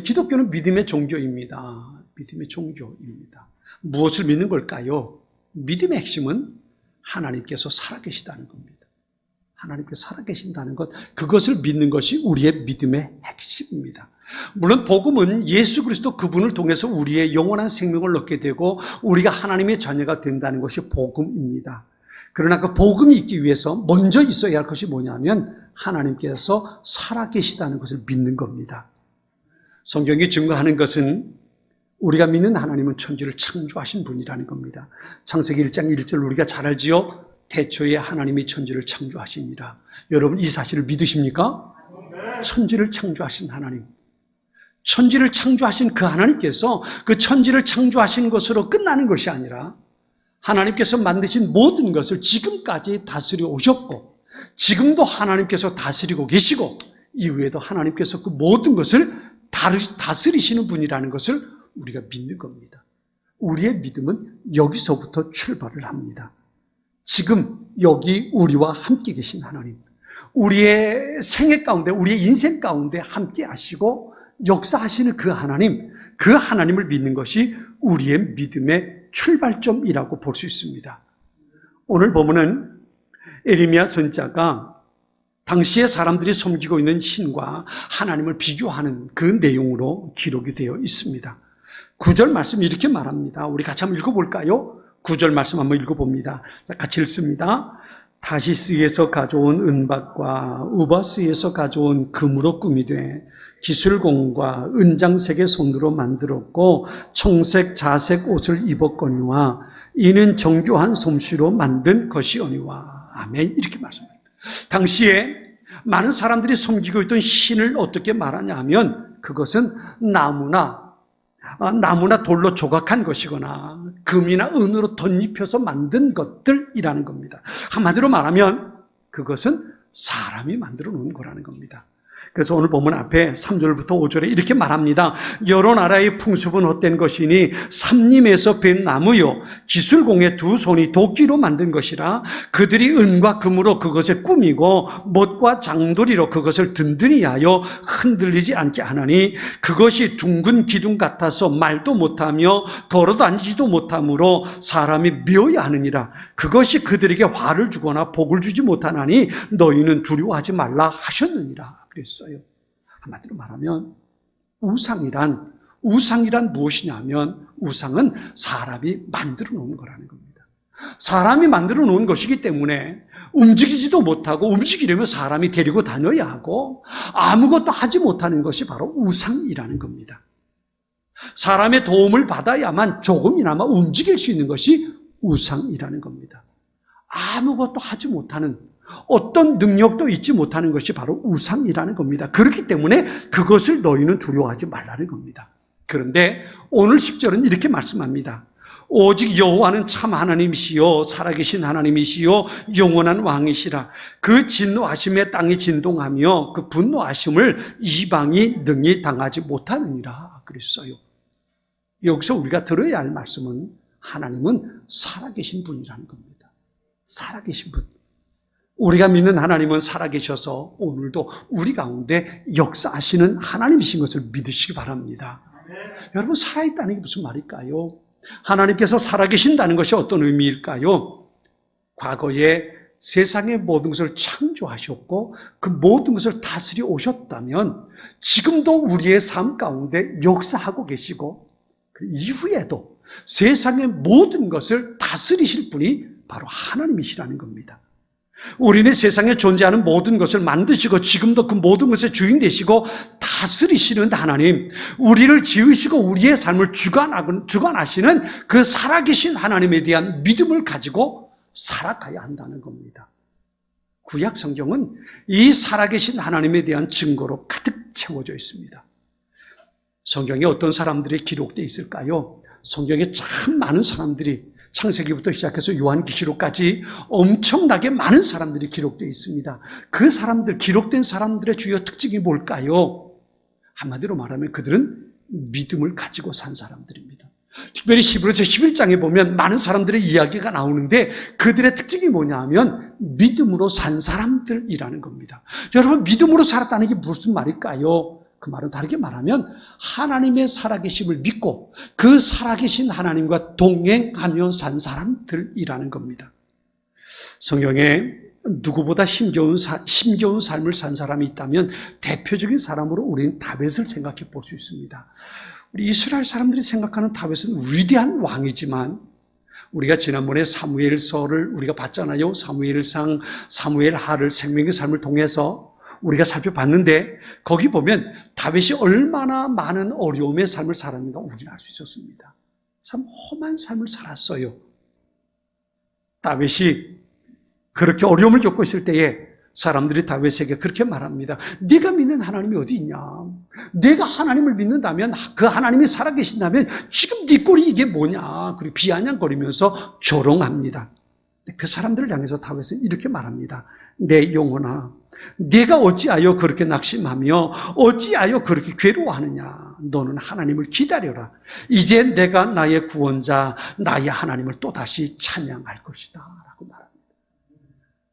기독교는 믿음의 종교입니다. 믿음의 종교입니다. 무엇을 믿는 걸까요? 믿음의 핵심은 하나님께서 살아계시다는 겁니다. 하나님께서 살아계신다는 것, 그것을 믿는 것이 우리의 믿음의 핵심입니다. 물론 복음은 예수 그리스도 그분을 통해서 우리의 영원한 생명을 얻게 되고 우리가 하나님의 자녀가 된다는 것이 복음입니다. 그러나 그 복음이 있기 위해서 먼저 있어야 할 것이 뭐냐면 하나님께서 살아계시다는 것을 믿는 겁니다. 성경이 증거하는 것은 우리가 믿는 하나님은 천지를 창조하신 분이라는 겁니다. 창세기 1장 1절 우리가 잘 알지요? 태초에 하나님이 천지를 창조하시니라. 여러분 이 사실을 믿으십니까? 천지를 창조하신 하나님. 천지를 창조하신 그 하나님께서 그 천지를 창조하신 것으로 끝나는 것이 아니라 하나님께서 만드신 모든 것을 지금까지 다스려 오셨고 지금도 하나님께서 다스리고 계시고 이후에도 하나님께서 그 모든 것을 다스리시는 분이라는 것을 우리가 믿는 겁니다. 우리의 믿음은 여기서부터 출발을 합니다. 지금 여기 우리와 함께 계신 하나님, 우리의 생애 가운데 우리의 인생 가운데 함께 하시고 역사하시는 그 하나님을 믿는 것이 우리의 믿음의 출발점이라고 볼 수 있습니다. 오늘 보면은 에레미야 선지자가 당시에 사람들이 섬기고 있는 신과 하나님을 비교하는 그 내용으로 기록이 되어 있습니다. 9절 말씀 이렇게 말합니다. 우리 같이 한번 읽어볼까요? 9절 말씀 한번 읽어봅니다. 같이 읽습니다. 타시스에서 가져온 은박과 우바스에서 가져온 금으로 꾸미되 기술공과 은장색의 손으로 만들었고 청색 자색 옷을 입었거니와 이는 정교한 솜씨로 만든 것이오니와. 아멘. 이렇게 말씀합니다. 당시에 많은 사람들이 섬기고 있던 신을 어떻게 말하냐 하면 그것은 나무나 돌로 조각한 것이거나 금이나 은으로 덧입혀서 만든 것들이라는 겁니다. 한마디로 말하면 그것은 사람이 만들어 놓은 거라는 겁니다. 그래서 오늘 본문 앞에 3절부터 5절에 이렇게 말합니다. 여러 나라의 풍습은 헛된 것이니 삼림에서 벤 나무요 기술공의 두 손이 도끼로 만든 것이라 그들이 은과 금으로 그것을 꾸미고 못과 장도리로 그것을 든든히 하여 흔들리지 않게 하나니 그것이 둥근 기둥 같아서 말도 못하며 걸어다니지도 못하므로 사람이 미워야 하느니라. 그것이 그들에게 화를 주거나 복을 주지 못하나니 너희는 두려워하지 말라 하셨느니라. 그랬어요. 한마디로 말하면 우상이란 무엇이냐면 우상은 사람이 만들어 놓은 거라는 겁니다. 사람이 만들어 놓은 것이기 때문에 움직이지도 못하고 움직이려면 사람이 데리고 다녀야 하고 아무것도 하지 못하는 것이 바로 우상이라는 겁니다. 사람의 도움을 받아야만 조금이나마 움직일 수 있는 것이 우상이라는 겁니다. 아무것도 하지 못하는 어떤 능력도 잊지 못하는 것이 바로 우상이라는 겁니다. 그렇기 때문에 그것을 너희는 두려워하지 말라는 겁니다. 그런데 오늘 10절은 이렇게 말씀합니다. 오직 여호와는 참 하나님이시요 살아계신 하나님이시요 영원한 왕이시라. 그 진노하심에 땅이 진동하며 그 분노하심을 이방이 능히 당하지 못하느니라 그랬어요. 여기서 우리가 들어야 할 말씀은 하나님은 살아계신 분이라는 겁니다. 살아계신 분. 우리가 믿는 하나님은 살아계셔서 오늘도 우리 가운데 역사하시는 하나님이신 것을 믿으시기 바랍니다. 여러분 살아있다는 게 무슨 말일까요? 하나님께서 살아계신다는 것이 어떤 의미일까요? 과거에 세상의 모든 것을 창조하셨고 그 모든 것을 다스려 오셨다면 지금도 우리의 삶 가운데 역사하고 계시고 그 이후에도 세상의 모든 것을 다스리실 분이 바로 하나님이시라는 겁니다. 우리는 세상에 존재하는 모든 것을 만드시고 지금도 그 모든 것의 주인 되시고 다스리시는 하나님, 우리를 지으시고 우리의 삶을 주관하시는 그 살아계신 하나님에 대한 믿음을 가지고 살아가야 한다는 겁니다. 구약 성경은 이 살아계신 하나님에 대한 증거로 가득 채워져 있습니다. 성경에 어떤 사람들이 기록되어 있을까요? 성경에 참 많은 사람들이 창세기부터 시작해서 요한계시록까지 엄청나게 많은 사람들이 기록되어 있습니다. 그 사람들, 기록된 사람들의 주요 특징이 뭘까요? 한마디로 말하면 그들은 믿음을 가지고 산 사람들입니다. 특별히 히브리서 11장에 보면 많은 사람들의 이야기가 나오는데 그들의 특징이 뭐냐 하면 믿음으로 산 사람들이라는 겁니다. 여러분 믿음으로 살았다는 게 무슨 말일까요? 그 말은 다르게 말하면 하나님의 살아계심을 믿고 그 살아계신 하나님과 동행하며 산 사람들이라는 겁니다. 성경에 누구보다 힘겨운 삶을 산 사람이 있다면 대표적인 사람으로 우리는 다윗을 생각해 볼 수 있습니다. 우리 이스라엘 사람들이 생각하는 다윗은 위대한 왕이지만 우리가 지난번에 사무엘서를 우리가 봤잖아요. 사무엘상, 사무엘하를 생명의 삶을 통해서 우리가 살펴봤는데 거기 보면 다윗이 얼마나 많은 어려움의 삶을 살았는가 우리는 알 수 있었습니다. 참 험한 삶을 살았어요. 다윗이 그렇게 어려움을 겪고 있을 때에 사람들이 다윗에게 그렇게 말합니다. 네가 믿는 하나님이 어디 있냐? 네가 하나님을 믿는다면 그 하나님이 살아계신다면 지금 네 꼴이 이게 뭐냐? 그리고 비아냥거리면서 조롱합니다. 그 사람들을 향해서 다윗은 이렇게 말합니다. 내 영혼아, 네가 어찌하여 그렇게 낙심하며 어찌하여 그렇게 괴로워하느냐? 너는 하나님을 기다려라. 이제 내가 나의 구원자, 나의 하나님을 또다시 찬양할 것이다 라고 말합니다.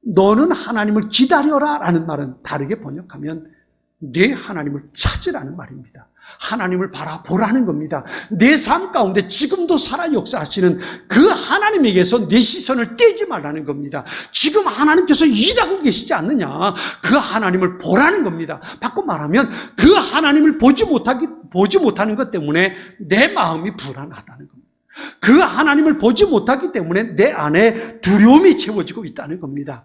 너는 하나님을 기다려라 라는 말은 다르게 번역하면 내 하나님을 찾으라는 말입니다. 하나님을 바라보라는 겁니다. 내 삶 가운데 지금도 살아 역사하시는 그 하나님에게서 내 시선을 떼지 말라는 겁니다. 지금 하나님께서 일하고 계시지 않느냐? 그 하나님을 보라는 겁니다. 바꿔 말하면 그 하나님을 보지 못하는 것 때문에 내 마음이 불안하다는 겁니다. 그 하나님을 보지 못하기 때문에 내 안에 두려움이 채워지고 있다는 겁니다.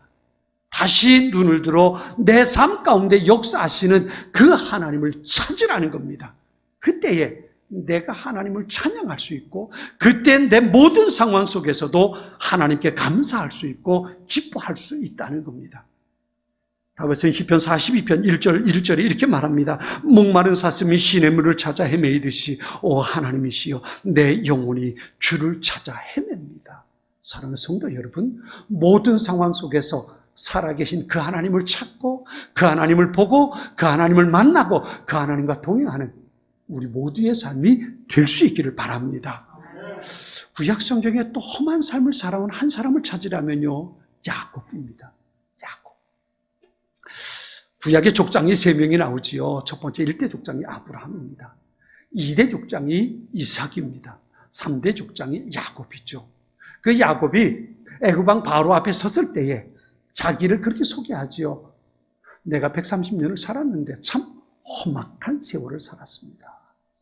다시 눈을 들어 내 삶 가운데 역사하시는 그 하나님을 찾으라는 겁니다. 그때에 내가 하나님을 찬양할 수 있고 그때 내 모든 상황 속에서도 하나님께 감사할 수 있고 기뻐할 수 있다는 겁니다. 다윗은 시편 42편 1절에 이렇게 말합니다. 목마른 사슴이 시냇물을 찾아 헤매이듯이 오 하나님이시여 내 영혼이 주를 찾아 헤맵니다. 사랑하는 성도 여러분, 모든 상황 속에서 살아계신 그 하나님을 찾고 그 하나님을 보고 그 하나님을 만나고 그 하나님과 동행하는 우리 모두의 삶이 될 수 있기를 바랍니다. 구약 성경에 또 험한 삶을 살아온 한 사람을 찾으라면요, 야곱입니다. 야곱. 구약의 족장이 3명이 나오지요. 첫 번째 1대 족장이 아브라함입니다. 2대 족장이 이삭입니다. 3대 족장이 야곱이죠. 그 야곱이 애굽왕 바로 앞에 섰을 때에 자기를 그렇게 소개하지요. 내가 130년을 살았는데 참 험악한 세월을 살았습니다.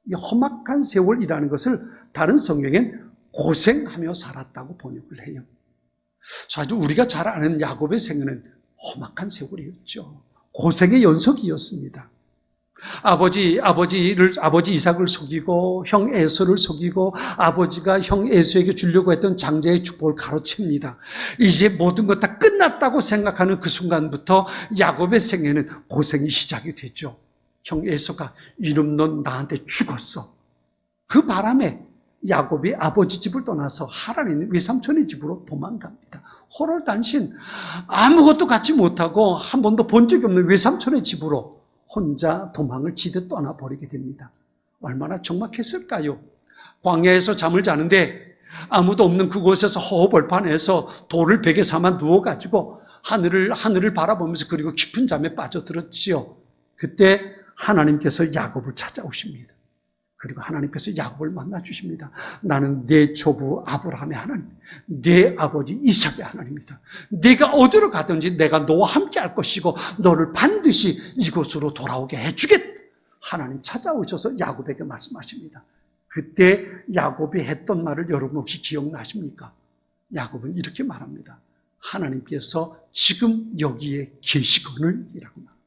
이 험악한 세월이라는 것을 다른 성경엔 고생하며 살았다고 번역을 해요. 아주 우리가 잘 아는 야곱의 생애는 험악한 세월이었죠. 고생의 연속이었습니다. 아버지 이삭을 속이고 형 에서를 속이고 아버지가 형 에서에게 주려고 했던 장자의 축복을 가로챕니다. 이제 모든 것 다 끝났다고 생각하는 그 순간부터 야곱의 생애는 고생이 시작이 되죠. 형 에서가 이놈 넌 나한테 죽었어. 그 바람에 야곱이 아버지 집을 떠나서 하란에 있는 외삼촌의 집으로 도망갑니다. 호롤단신 아무것도 갖지 못하고 한 번도 본 적이 없는 외삼촌의 집으로 혼자 도망을 치듯 떠나버리게 됩니다. 얼마나 적막했을까요? 광야에서 잠을 자는데 아무도 없는 그곳에서 허허벌판에서 돌을 베개 삼아 누워가지고 하늘을 바라보면서 그리고 깊은 잠에 빠져들었지요. 그때 하나님께서 야곱을 찾아오십니다. 그리고 하나님께서 야곱을 만나주십니다. 나는 내 조부 아브라함의 하나님, 내 아버지 이삭의 하나님이다. 네가 어디로 가든지 내가 너와 함께 할 것이고 너를 반드시 이곳으로 돌아오게 해주겠다. 하나님 찾아오셔서 야곱에게 말씀하십니다. 그때 야곱이 했던 말을 여러분 혹시 기억나십니까? 야곱은 이렇게 말합니다. 하나님께서 지금 여기에 계시거늘 이라고 말합니다.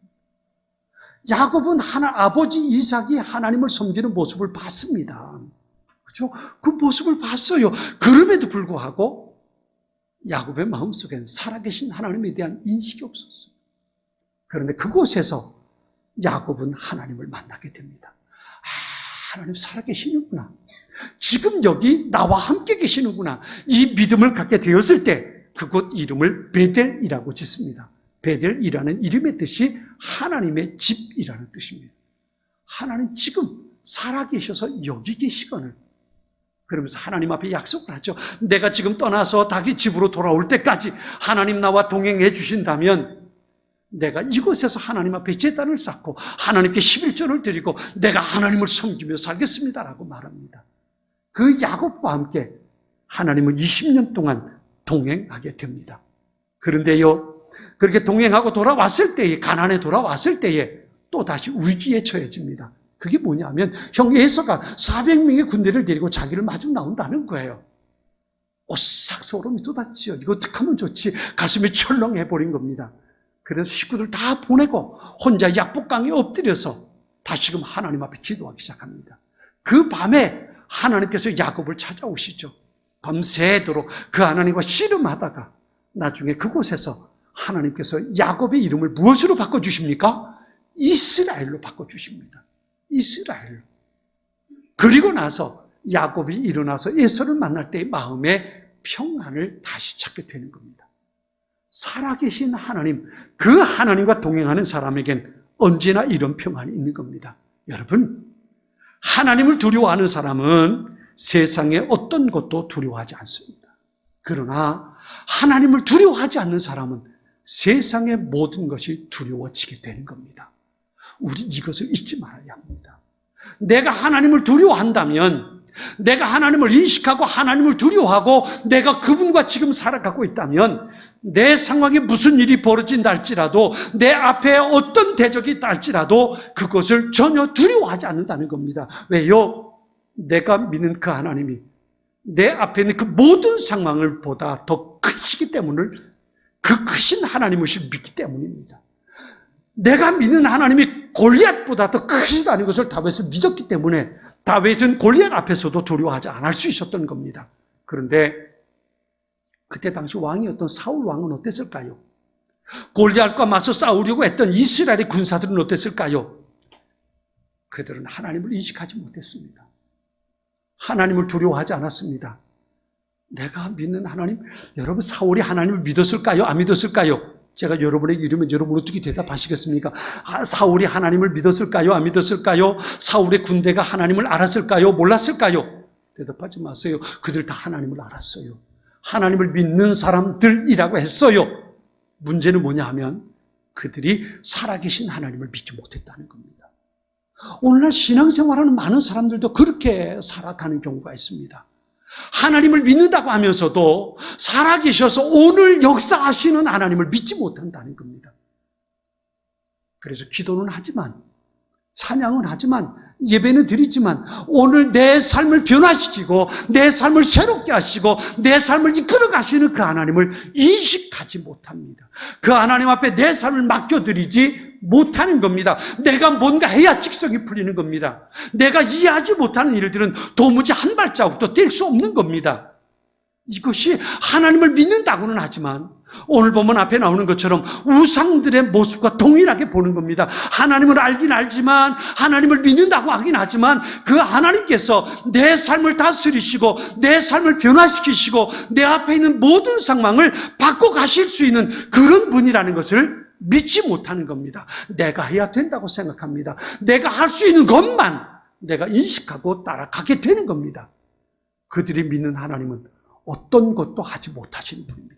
야곱은 아버지 이삭이 하나님을 섬기는 모습을 봤습니다. 그렇죠? 그 모습을 봤어요. 그럼에도 불구하고 야곱의 마음속에는 살아계신 하나님에 대한 인식이 없었어요. 그런데 그곳에서 야곱은 하나님을 만나게 됩니다. 하나님 살아계시는구나. 지금 여기 나와 함께 계시는구나. 이 믿음을 갖게 되었을 때 그곳 이름을 베델이라고 짓습니다. 베델이라는 이름의 뜻이 하나님의 집이라는 뜻입니다. 하나님 지금 살아계셔서 여기 계시거늘. 그러면서 하나님 앞에 약속을 하죠. 내가 지금 떠나서 다시 집으로 돌아올 때까지 하나님 나와 동행해 주신다면 내가 이곳에서 하나님 앞에 제단을 쌓고 하나님께 11조를 드리고 내가 하나님을 섬기며 살겠습니다라고 말합니다. 그 야곱과 함께 하나님은 20년 동안 동행하게 됩니다. 그런데요, 그렇게 동행하고 돌아왔을 때에, 가나안에 돌아왔을 때에 또다시 위기에 처해집니다. 그게 뭐냐면 형 에서가 400명의 군대를 데리고 자기를 마주 나온다는 거예요. 오싹 소름이 돋았지요. 이거 어떻게 하면 좋지? 가슴이 철렁해버린 겁니다. 그래서 식구들 다 보내고 혼자 약복강에 엎드려서 다시금 하나님 앞에 기도하기 시작합니다. 그 밤에 하나님께서 야곱을 찾아오시죠. 밤새도록 그 하나님과 씨름하다가 나중에 그곳에서 하나님께서 야곱의 이름을 무엇으로 바꿔주십니까? 이스라엘로 바꿔주십니다. 이스라엘로. 그리고 나서 야곱이 일어나서 에서를 만날 때의 마음에 평안을 다시 찾게 되는 겁니다. 살아계신 하나님, 그 하나님과 동행하는 사람에겐 언제나 이런 평안이 있는 겁니다. 여러분, 하나님을 두려워하는 사람은 세상의 어떤 것도 두려워하지 않습니다. 그러나 하나님을 두려워하지 않는 사람은 세상의 모든 것이 두려워지게 되는 겁니다. 우리 이것을 잊지 말아야 합니다. 내가 하나님을 두려워한다면, 내가 하나님을 인식하고 하나님을 두려워하고 내가 그분과 지금 살아가고 있다면 내 상황에 무슨 일이 벌어진다 할지라도 내 앞에 어떤 대적이 있다 할지라도 그것을 전혀 두려워하지 않는다는 겁니다. 왜요? 내가 믿는 그 하나님이 내 앞에 있는 그 모든 상황을 보다 더 크시기 때문에 그 크신 하나님을 믿기 때문입니다. 내가 믿는 하나님이 골리앗보다 더 크시다는 것을 다윗은 믿었기 때문에 다윗은 골리앗 앞에서도 두려워하지 않을 수 있었던 겁니다. 그런데 그때 당시 왕이었던 사울 왕은 어땠을까요? 골리앗과 맞서 싸우려고 했던 이스라엘의 군사들은 어땠을까요? 그들은 하나님을 인식하지 못했습니다. 하나님을 두려워하지 않았습니다. 내가 믿는 하나님, 여러분 사울이 하나님을 믿었을까요? 안 믿었을까요? 제가 여러분에게 이르면 여러분 어떻게 대답하시겠습니까? 사울이 하나님을 믿었을까요? 안 믿었을까요? 사울의 군대가 하나님을 알았을까요? 몰랐을까요? 대답하지 마세요. 그들 다 하나님을 알았어요. 하나님을 믿는 사람들이라고 했어요. 문제는 뭐냐 하면 그들이 살아계신 하나님을 믿지 못했다는 겁니다. 오늘날 신앙생활하는 많은 사람들도 그렇게 살아가는 경우가 있습니다. 하나님을 믿는다고 하면서도 살아계셔서 오늘 역사하시는 하나님을 믿지 못한다는 겁니다. 그래서 기도는 하지만, 찬양은 하지만, 예배는 드리지만 오늘 내 삶을 변화시키고 내 삶을 새롭게 하시고 내 삶을 이끌어 가시는 그 하나님을 인식하지 못합니다. 그 하나님 앞에 내 삶을 맡겨드리지 못하는 겁니다. 내가 뭔가 해야 직성이 풀리는 겁니다. 내가 이해하지 못하는 일들은 도무지 한 발자국도 뗄 수 없는 겁니다. 이것이 하나님을 믿는다고는 하지만 오늘 보면 앞에 나오는 것처럼 우상들의 모습과 동일하게 보는 겁니다. 하나님을 알긴 알지만 하나님을 믿는다고 하긴 하지만 그 하나님께서 내 삶을 다스리시고 내 삶을 변화시키시고 내 앞에 있는 모든 상황을 바꿔 가실 수 있는 그런 분이라는 것을 믿지 못하는 겁니다. 내가 해야 된다고 생각합니다. 내가 할 수 있는 것만 내가 인식하고 따라가게 되는 겁니다. 그들이 믿는 하나님은 어떤 것도 하지 못하시는 분입니다.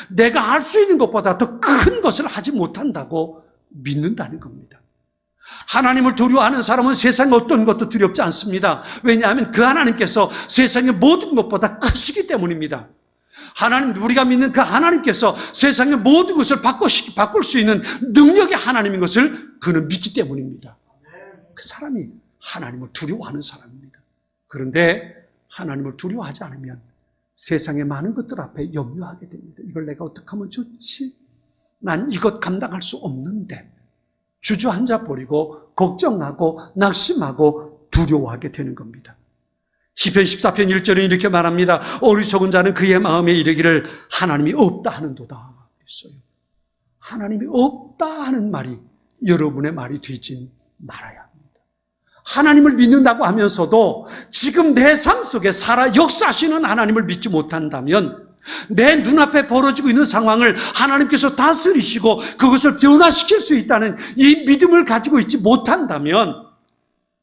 내가 할 수 있는 것보다 더 큰 것을 하지 못한다고 믿는다는 겁니다. 하나님을 두려워하는 사람은 세상의 어떤 것도 두렵지 않습니다. 왜냐하면 그 하나님께서 세상의 모든 것보다 크시기 때문입니다. 우리가 믿는 그 하나님께서 세상의 모든 것을 바꿀 수 있는 능력의 하나님인 것을 그는 믿기 때문입니다. 그 사람이 하나님을 두려워하는 사람입니다. 그런데 하나님을 두려워하지 않으면 세상의 많은 것들 앞에 염려하게 됩니다. 이걸 내가 어떻게 하면 좋지? 난 이것 감당할 수 없는데 주저앉아 버리고 걱정하고 낙심하고 두려워하게 되는 겁니다. 시편 14편 1절은 이렇게 말합니다. 어리석은 자는 그의 마음에 이르기를 하나님이 없다 하는도다. 그랬어요. 하나님이 없다 하는 말이 여러분의 말이 되진 말아야 합니다. 하나님을 믿는다고 하면서도 지금 내 삶 속에 살아 역사하시는 하나님을 믿지 못한다면 내 눈앞에 벌어지고 있는 상황을 하나님께서 다스리시고 그것을 변화시킬 수 있다는 이 믿음을 가지고 있지 못한다면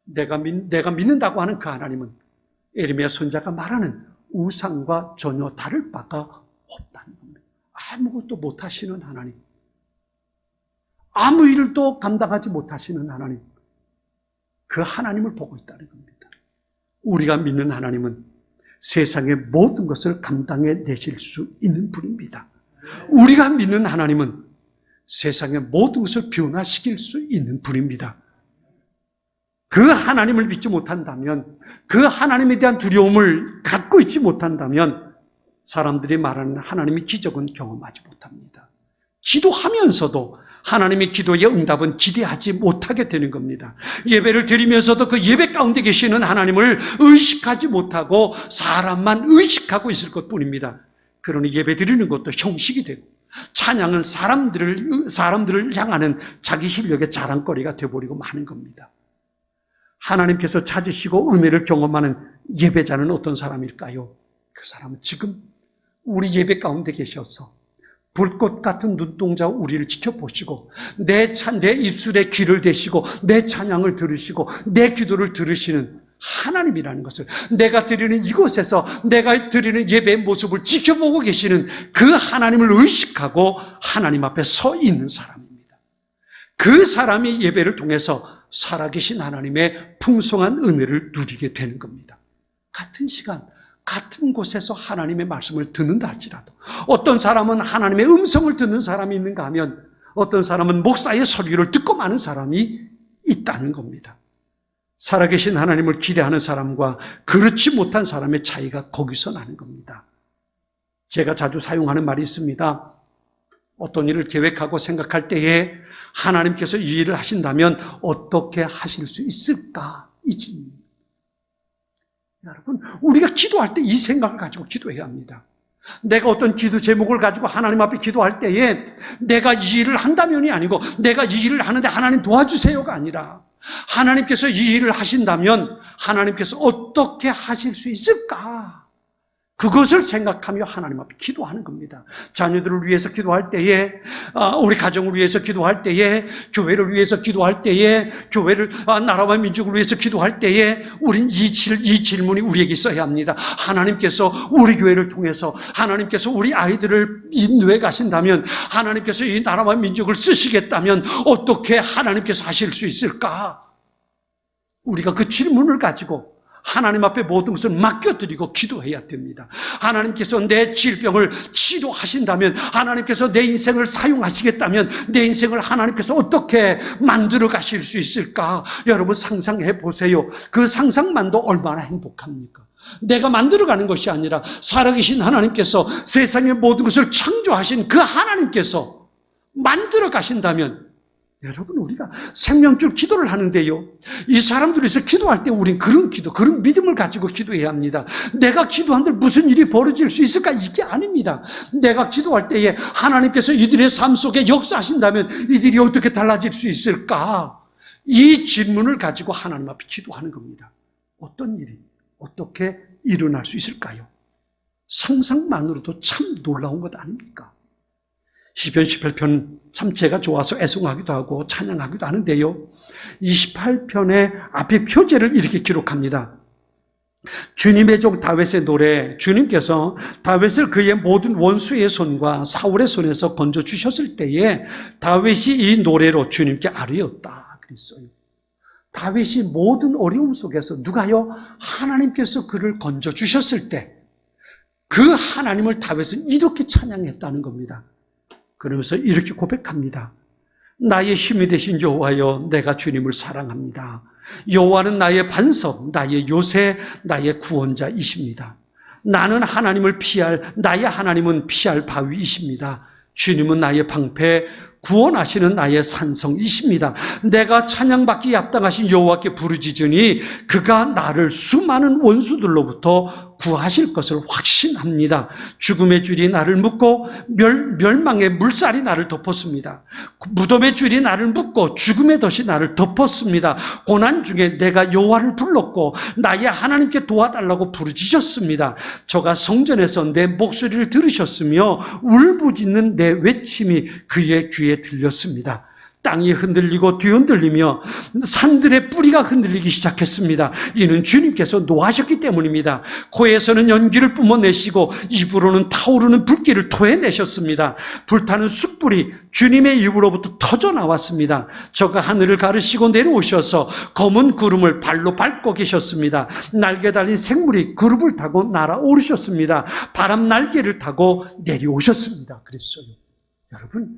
내가 믿는다고 하는 그 하나님은 에레미야 선지자가 말하는 우상과 전혀 다를 바가 없다는 겁니다. 아무것도 못하시는 하나님, 아무 일도 감당하지 못하시는 하나님, 그 하나님을 보고 있다는 겁니다. 우리가 믿는 하나님은 세상의 모든 것을 감당해 내실 수 있는 분입니다. 우리가 믿는 하나님은 세상의 모든 것을 변화시킬 수 있는 분입니다. 그 하나님을 믿지 못한다면, 그 하나님에 대한 두려움을 갖고 있지 못한다면 사람들이 말하는 하나님의 기적은 경험하지 못합니다. 기도하면서도 하나님의 기도의 응답은 기대하지 못하게 되는 겁니다. 예배를 드리면서도 그 예배 가운데 계시는 하나님을 의식하지 못하고 사람만 의식하고 있을 것뿐입니다. 그러니 예배 드리는 것도 형식이 되고, 찬양은 사람들을 향하는 자기 실력의 자랑거리가 되어버리고 마는 겁니다. 하나님께서 찾으시고 은혜를 경험하는 예배자는 어떤 사람일까요? 그 사람은 지금 우리 예배 가운데 계셔서 불꽃 같은 눈동자 우리를 지켜보시고 내 입술에 귀를 대시고 내 찬양을 들으시고 내 기도를 들으시는 하나님이라는 것을, 내가 드리는 이곳에서 내가 드리는 예배의 모습을 지켜보고 계시는 그 하나님을 의식하고 하나님 앞에 서 있는 사람입니다. 그 사람이 예배를 통해서 살아계신 하나님의 풍성한 은혜를 누리게 되는 겁니다. 같은 시간, 같은 곳에서 하나님의 말씀을 듣는다 할지라도, 어떤 사람은 하나님의 음성을 듣는 사람이 있는가 하면 어떤 사람은 목사의 설교를 듣고 마는 사람이 있다는 겁니다. 살아계신 하나님을 기대하는 사람과 그렇지 못한 사람의 차이가 거기서 나는 겁니다. 제가 자주 사용하는 말이 있습니다. 어떤 일을 계획하고 생각할 때에 하나님께서 이 일을 하신다면 어떻게 하실 수 있을까? 이 질문. 여러분, 우리가 기도할 때 이 생각을 가지고 기도해야 합니다. 내가 어떤 기도 제목을 가지고 하나님 앞에 기도할 때에 내가 이 일을 한다면이 아니고 내가 이 일을 하는데 하나님 도와주세요가 아니라 하나님께서 이 일을 하신다면 하나님께서 어떻게 하실 수 있을까? 그것을 생각하며 하나님 앞에 기도하는 겁니다. 자녀들을 위해서 기도할 때에, 우리 가정을 위해서 기도할 때에, 교회를 위해서 기도할 때에, 나라와 민족을 위해서 기도할 때에 우린 이 질문이 우리에게 있어야 합니다. 하나님께서 우리 교회를 통해서 하나님께서 우리 아이들을 인도해 가신다면, 하나님께서 이 나라와 민족을 쓰시겠다면 어떻게 하나님께서 하실 수 있을까? 우리가 그 질문을 가지고 하나님 앞에 모든 것을 맡겨드리고 기도해야 됩니다. 하나님께서 내 질병을 치료하신다면, 하나님께서 내 인생을 사용하시겠다면 내 인생을 하나님께서 어떻게 만들어 가실 수 있을까? 여러분 상상해 보세요. 그 상상만도 얼마나 행복합니까? 내가 만들어가는 것이 아니라 살아계신 하나님께서, 세상의 모든 것을 창조하신 그 하나님께서 만들어 가신다면, 여러분, 우리가 생명줄 기도를 하는데요, 이 사람들에서 기도할 때 우린 그런 기도, 그런 믿음을 가지고 기도해야 합니다. 내가 기도한들 무슨 일이 벌어질 수 있을까? 이게 아닙니다. 내가 기도할 때에 하나님께서 이들의 삶 속에 역사하신다면 이들이 어떻게 달라질 수 있을까? 이 질문을 가지고 하나님 앞에 기도하는 겁니다. 어떤 일이 어떻게 일어날 수 있을까요? 상상만으로도 참 놀라운 것 아닙니까? 시편 18편 참 제가 좋아서 애송하기도 하고 찬양하기도 하는데요, 28편의 앞에 표제를 이렇게 기록합니다. 주님의 종 다윗의 노래, 주님께서 다윗을 그의 모든 원수의 손과 사울의 손에서 건져주셨을 때에 다윗이 이 노래로 주님께 아뢰었다 그랬어요. 다윗이 모든 어려움 속에서 누가요? 하나님께서 그를 건져주셨을 때 그 하나님을 다윗은 이렇게 찬양했다는 겁니다. 그러면서 이렇게 고백합니다. 나의 힘이 되신 여호와여, 내가 주님을 사랑합니다. 여호와는 나의 반석, 나의 요새, 나의 구원자이십니다. 나는 하나님을 나의 하나님은 피할 바위이십니다. 주님은 나의 방패, 구원하시는 나의 산성이십니다. 내가 찬양받기 합당하신 여호와께 부르짖으니 그가 나를 수많은 원수들로부터 구하실 것을 확신합니다. 죽음의 줄이 나를 묶고 멸망의 물살이 나를 덮었습니다. 무덤의 줄이 나를 묶고 죽음의 덫이 나를 덮었습니다. 고난 중에 내가 여호와를 불렀고 나의 하나님께 도와달라고 부르짖었습니다. 저가 성전에서 내 목소리를 들으셨으며 울부짖는 내 외침이 그의 귀에 들렸습니다. 땅이 흔들리고 뒤흔들리며 산들의 뿌리가 흔들리기 시작했습니다. 이는 주님께서 노하셨기 때문입니다. 코에서는 연기를 뿜어내시고 입으로는 타오르는 불길을 토해내셨습니다. 불타는 숯불이 주님의 입으로부터 터져 나왔습니다. 저가 하늘을 가르시고 내려오셔서 검은 구름을 발로 밟고 계셨습니다. 날개 달린 생물이 그룹을 타고 날아오르셨습니다. 바람 날개를 타고 내려오셨습니다. 그랬어요. 여러분,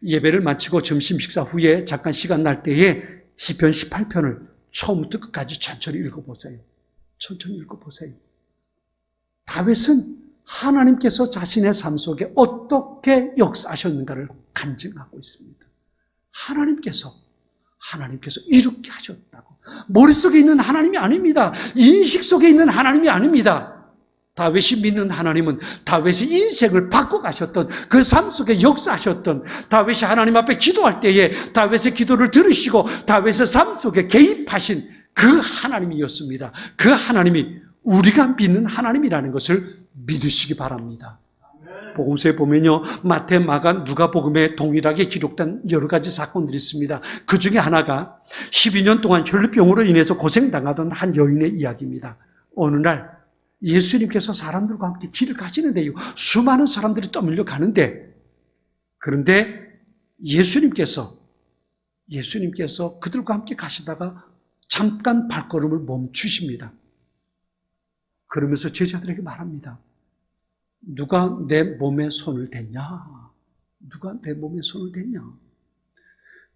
예배를 마치고 점심 식사 후에 잠깐 시간 날 때에 시편 18편을 처음부터 끝까지 천천히 읽어보세요. 천천히 읽어보세요. 다윗은 하나님께서 자신의 삶 속에 어떻게 역사하셨는가를 간증하고 있습니다. 하나님께서 이렇게 하셨다고. 머릿속에 있는 하나님이 아닙니다. 인식 속에 있는 하나님이 아닙니다. 다윗이 믿는 하나님은 다윗의 인생을 바꿔가셨던, 그 삶 속에 역사하셨던, 다윗이 하나님 앞에 기도할 때에 다윗의 기도를 들으시고 다윗의 삶 속에 개입하신 그 하나님이었습니다. 그 하나님이 우리가 믿는 하나님이라는 것을 믿으시기 바랍니다. 복음서에 보면요, 마태, 마가, 누가복음에 동일하게 기록된 여러 가지 사건들이 있습니다. 그 중에 하나가 12년 동안 혈루병으로 인해서 고생당하던 한 여인의 이야기입니다. 어느 날 예수님께서 사람들과 함께 길을 가시는데요, 수많은 사람들이 떠밀려 가는데, 그런데 예수님께서 그들과 함께 가시다가 잠깐 발걸음을 멈추십니다. 그러면서 제자들에게 말합니다. 누가 내 몸에 손을 댔냐? 누가 내 몸에 손을 댔냐?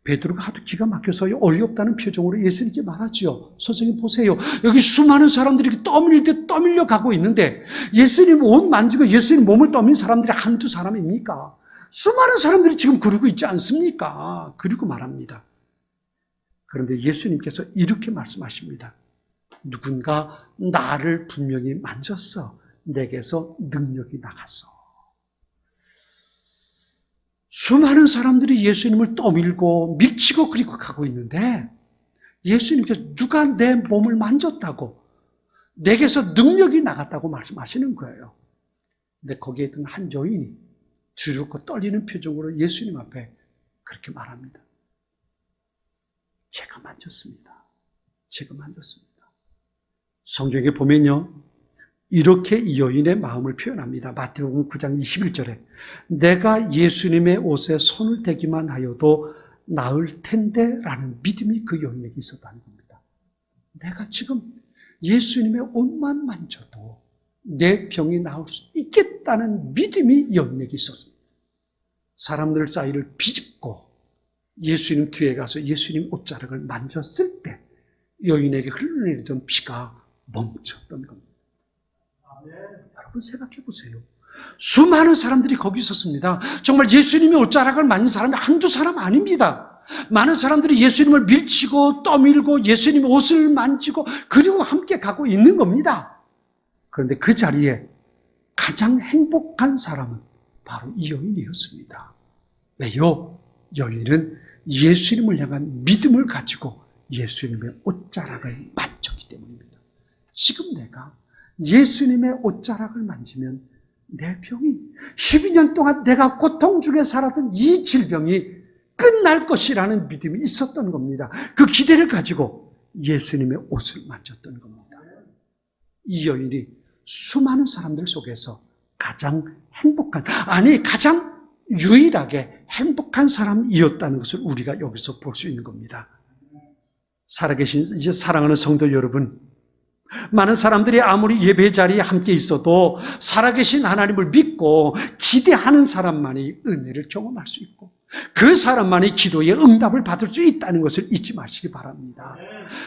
베드로가 하도 기가 막혀서 어이없다는 표정으로 예수님께 말하죠. 선생님 보세요. 여기 수많은 사람들이 떠밀듯 떠밀려 가고 있는데 예수님 옷 만지고 예수님 몸을 떠민 사람들이 한두 사람입니까? 수많은 사람들이 지금 그러고 있지 않습니까? 그리고 말합니다. 그런데 예수님께서 이렇게 말씀하십니다. 누군가 나를 분명히 만졌어. 내게서 능력이 나갔어. 수많은 사람들이 예수님을 떠밀고 밀치고 그리고 가고 있는데 예수님께서 누가 내 몸을 만졌다고, 내게서 능력이 나갔다고 말씀하시는 거예요. 근데 거기에 있던 한 여인이 두렵고 떨리는 표정으로 예수님 앞에 그렇게 말합니다. 제가 만졌습니다. 제가 만졌습니다. 성경에 보면요, 이렇게 이 여인의 마음을 표현합니다. 마태복음 9장 21절에 내가 예수님의 옷에 손을 대기만 하여도 나을 텐데 라는 믿음이 그 여인에게 있었다는 겁니다. 내가 지금 예수님의 옷만 만져도 내 병이 나을 수 있겠다는 믿음이 여인에게 있었습니다. 사람들 사이를 비집고 예수님 뒤에 가서 예수님 옷자락을 만졌을 때 여인에게 흘러내리던 피가 멈췄던 겁니다. 여러분 생각해 보세요. 수많은 사람들이 거기 있었습니다. 정말 예수님의 옷자락을 만진 사람이 한두 사람 아닙니다. 많은 사람들이 예수님을 밀치고 떠밀고 예수님의 옷을 만지고 그리고 함께 가고 있는 겁니다. 그런데 그 자리에 가장 행복한 사람은 바로 이 여인이었습니다. 왜요? 여인은 예수님을 향한 믿음을 가지고 예수님의 옷자락을 만졌기 때문입니다. 지금 내가 예수님의 옷자락을 만지면 내 병이 12년 동안 내가 고통 중에 살았던 이 질병이 끝날 것이라는 믿음이 있었던 겁니다. 그 기대를 가지고 예수님의 옷을 만졌던 겁니다. 이 여인이 수많은 사람들 속에서 가장 행복한, 아니 가장 유일하게 행복한 사람이었다는 것을 우리가 여기서 볼 수 있는 겁니다. 살아계신 이제 사랑하는 성도 여러분, 많은 사람들이 아무리 예배 자리에 함께 있어도 살아계신 하나님을 믿고 기대하는 사람만이 은혜를 경험할 수 있고 그 사람만이 기도의 응답을 받을 수 있다는 것을 잊지 마시기 바랍니다.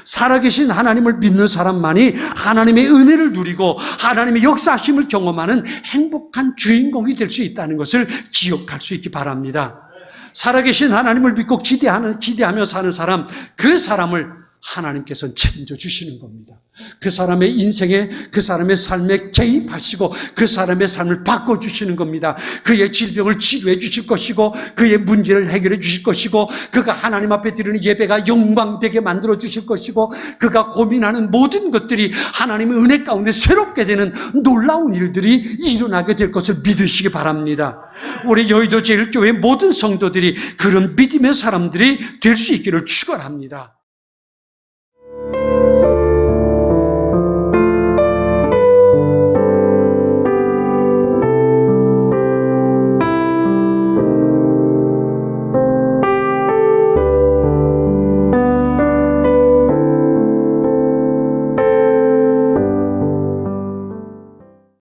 살아계신 하나님을 믿는 사람만이 하나님의 은혜를 누리고 하나님의 역사하심을 경험하는 행복한 주인공이 될 수 있다는 것을 기억할 수 있기 바랍니다. 살아계신 하나님을 믿고 기대하며 사는 사람, 그 사람을 하나님께서는 책임져 주시는 겁니다. 그 사람의 인생에, 그 사람의 삶에 개입하시고 그 사람의 삶을 바꿔주시는 겁니다. 그의 질병을 치료해 주실 것이고 그의 문제를 해결해 주실 것이고 그가 하나님 앞에 드리는 예배가 영광되게 만들어 주실 것이고 그가 고민하는 모든 것들이 하나님의 은혜 가운데 새롭게 되는 놀라운 일들이 일어나게 될 것을 믿으시기 바랍니다. 우리 여의도 제일교회 모든 성도들이 그런 믿음의 사람들이 될 수 있기를 축원합니다.